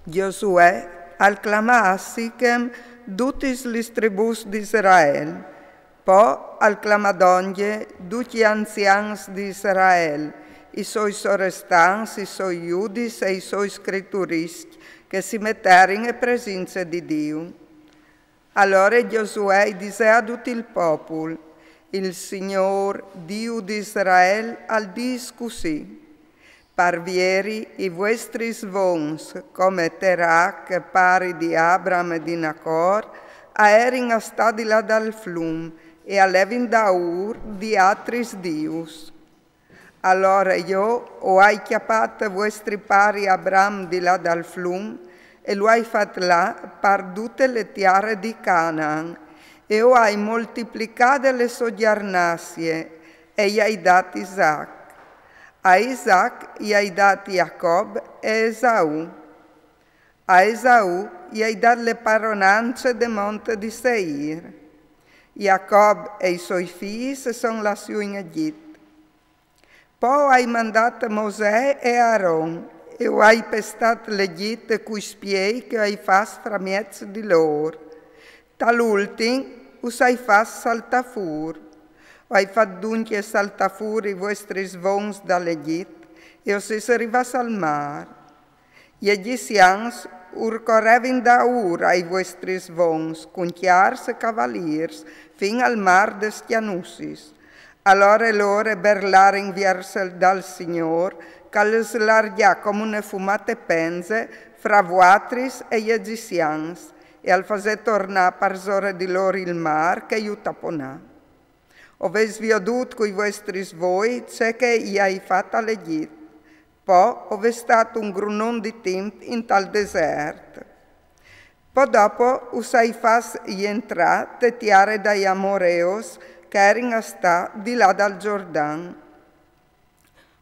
Giosuè alclamà a Sichem tutis lis tribus d'Israel, po alclamadonge tutti anzians d'Israel, i suoi sorestans, i suoi iudis e i suoi scritturisti, che si metterono in presenza di Dio. Allora Giosuè disse a tutto il popolo: il Signore, Dio di Israele, al dis così: parvieri i vostri svons, come Terach, pari di Abram e di Nacor, aerin stati là dal flum, e allevin da Ur di altris dius. Allora io ho chiappato vostri pari Abram di là dal flum, e lo hai fatto là per tutte le terre di Canaan, e ho moltiplicato le sue giarnasie, e gli hai dato Isaac. A Isaac gli hai dato Jacob e Esau. A Esau gli hai dato le padronanze del monte di Seir. Jacob e i suoi figli sono lassù in Egitto. Poi hai mandato Mosè e Aaron, e hai pestato l'Egitto coi spiei che hai fatto fra mezzo di loro. Tal'ultimo us hai fatto saltafur. Hai fatto dunque saltafur i vostri svons dall'Egitto, e os siete arrivati al mare. Gli egiziani correvano da Ur ai vostri svons, con chiars e cavaliers, fin al mar de Stianussis. Allora loro berlarono verso dal Signore, che les largà come una fumata penze fra voatris e gli egiziani, e al fare tornare per zore di loro il mar, che gli tapponà. Oves veduto coi vostri svoi, c'è che gli hai fatto all'Egitto. Poi ove stato un grunon di tempo in tal deserto. Poi dopo us hai fatto entrare te tiare dai Amoreos, che erano stati di là dal Giordano.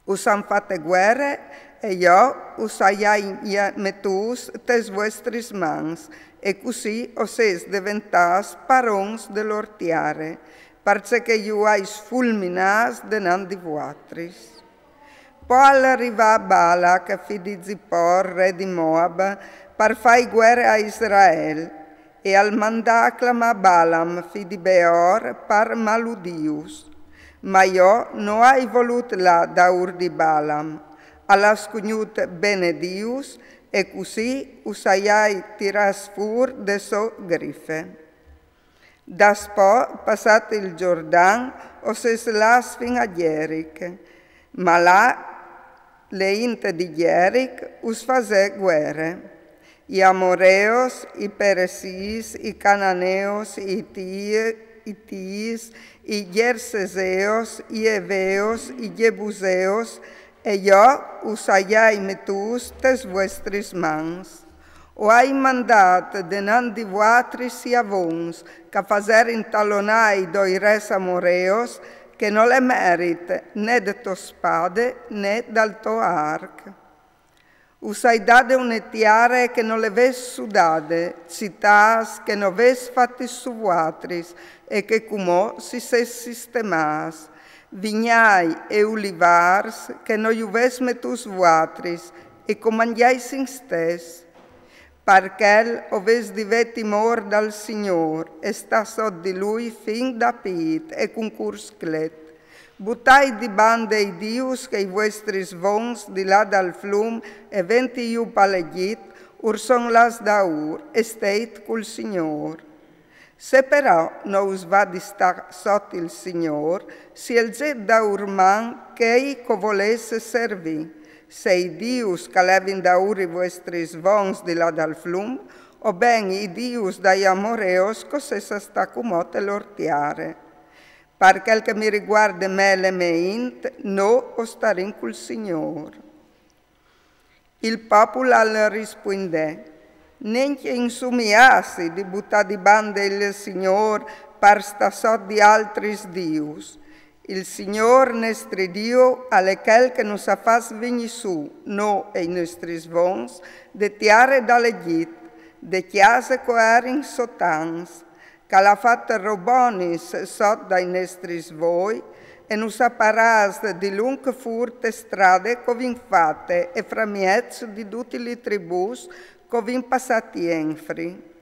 Us han fatte guerre, e io us hai mettus tes vostris mans, e così os es diventas parons dell'ortiare, perché io hai sfulminas denant di voatris. Poi arriva Balak, figlio di Zippor, re di Moab, per fare guerra a Israele, e al mandà acclama Balaam, figlio di Beor, per maludius. Ma io non hai voluto là da Ur di Balaam, alla scognut benedius, e così us hai tiras fur de so griffe. Daspo, passato il Giordano, os es las fin a Jeric, ma là le inte di Jeric us fase guerre. I Amoreos, i Peresis, i Cananeos, i Tis, i Gerseseos, i Eveos, i Jebuseos, e io us hai metus tes vostris mans. O hai mandato denant di voatris iavons, che fazer intalonai doi res Amoreos, che non le merite né de to spade né dal to arc. Us hai dato un'etiare che non le ves sudade, citas che non ves fatti su voatris, e che cumò si ses sistemas, vignai e ulivars, che non iuves metus voatris, e comandiais in stes, perché oves divet timor dal Signor, e sta sotto di lui fin da pit e concurs clet. Buttai di bande i dius che i vostri svons di là dal flum e venti iu palegit, ur son las da Ur, e steit col Signor. Se però non us va di sta sotto il Signor, si elget da Urman che ei co volesse servi. Se i dius che levin da Ur i vostri svons di là dal flum, o ben i dius dai Amoreos, cos'essa sta cumote l'ortiare. Per quel che mi riguarda me le meint, no o starin col Signore. Il popolo le rispondè: neanche insumiassi di buttare di bande il Signore per sta sotto di altri dius. Il Signore nostro Dio alle quel che nos ha fatto venire su, no e i nostri svons, de tiare dall'Egitto, de chiase coerin sotans, che l'ha fatto robonis sotto dai nostri svoi, e nos apparas di lunghe furte strade covin fatte e fra miez di tutti le tribus covin passati enfri.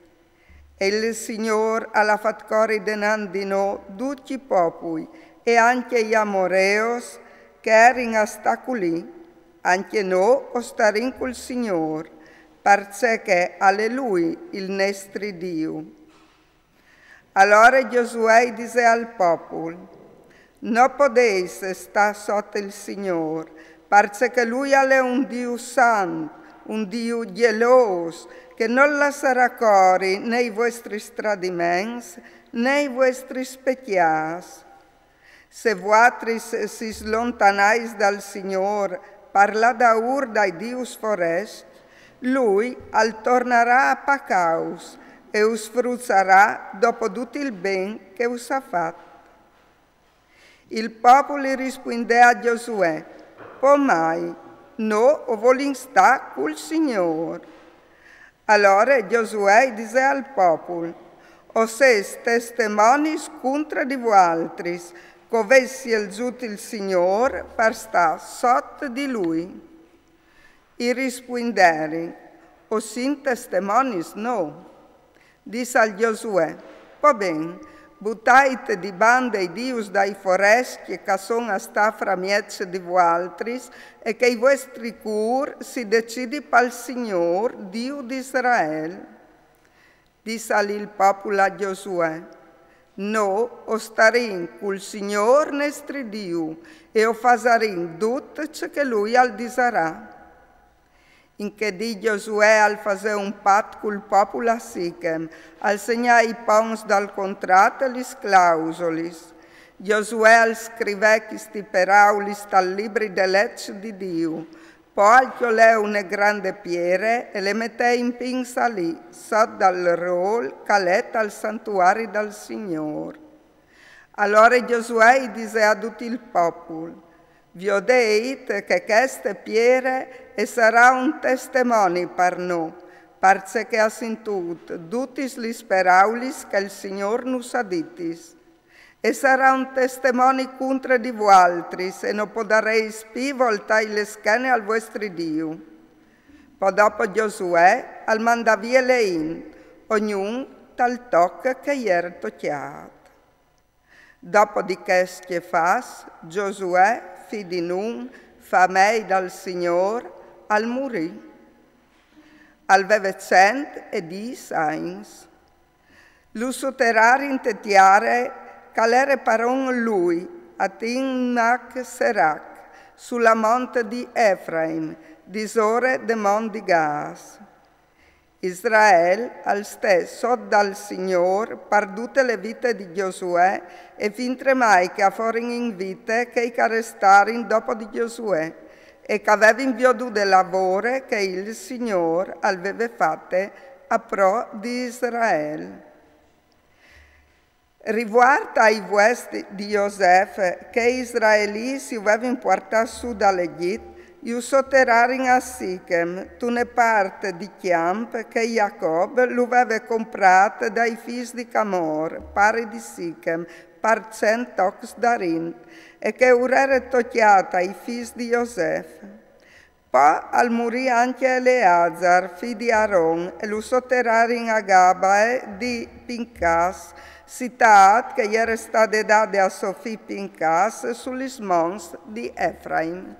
E il Signore ha fatto corridere di noi tutti i popoli e anche gli amoreos che erano ostacoli. Anche noi staremo col Signore, perché è Lui il nostro Dio. Allora Giosuè disse al popolo: non potete stare sotto il Signore, perché Lui è un Dio santo, un Dio geloso, che non lascerà correre né i vostri tradimenti né i vostri peccati. Se voi si slontanais dal Signore, parlada ur dai Dios forest, Lui tornerà a pacaus e us fruzzerà dopo tutto il ben che us ha fatto. Il popolo rispondè a Giosuè: «Po mai, no volim sta col Signore». Allora Giosuè disse al popolo: «O ses testimonis contra di voi, covessi il Signore per sta sotto di Lui». E rispondere: «O sin testimonis no». Disse a Giosuè: «Po ben, buttate di banda i dius dai foresti che sono a sta fra miezzo di voi e che i vostri cur si decidi per il Signore, Dio di Israele». Disse il popolo a Giosuè: «No, o staremo col Signore nostro Dio e o faremo tutto ciò che Lui disarà». In che di Giosuè al fare un patto col popolo a Sichem, al segnare i pons dal contratto e le clausole. Giosuè al scrive queste parole dal libro delle leggi di Dio. Poi chiolè una grande pietra e le mette in pinza lì, sotto dal rol che è al santuario del Signore. Allora Giosuè disse a tutto il popolo: «Vi ho detto che queste pietre sarà un testimone per noi, perché ha sentito tutte le parole che il Signore nos ha dette. E sarà un testimone contro di voi, e non potrete più voltare le schiene al vostro Dio». Poi dopo Giosuè al manda via le in, ognuno tal tocco che gli era toccato. Dopo di queste fasi, Giosuè, figlio di Nun, famei dal Signore, al morì. Aveva 110 anni. Lo soterrare in tetiare calere paron lui, a Timnac Serac, sulla monte di Efraim, di Sore de Mon di Gas. Israele, al stesso dal Signore, per tutte le vite di Giosuè, e fin tremai che furono in vite che restarono dopo di Giosuè, e che avevano veduto del lavoro che il Signore aveva fatto a pro di Israele. Riguardo ai vesti di Giosef, che gli israeliti si avevano portato su dall'Egitto, e sotterrarono a Sichem, una parte di campo che Jacob lo aveva comprato dai figli di Camor, pari di Sichem, per 100 tocs d'arin, e che ora era tocciata ai figli di Giosef. Poi al morì anche Eleazar, figlio di Aaron, e lo sotterrarono a Gabae di Pincas, città che era stata data a Sofì Pincas sulle mons di Efraim.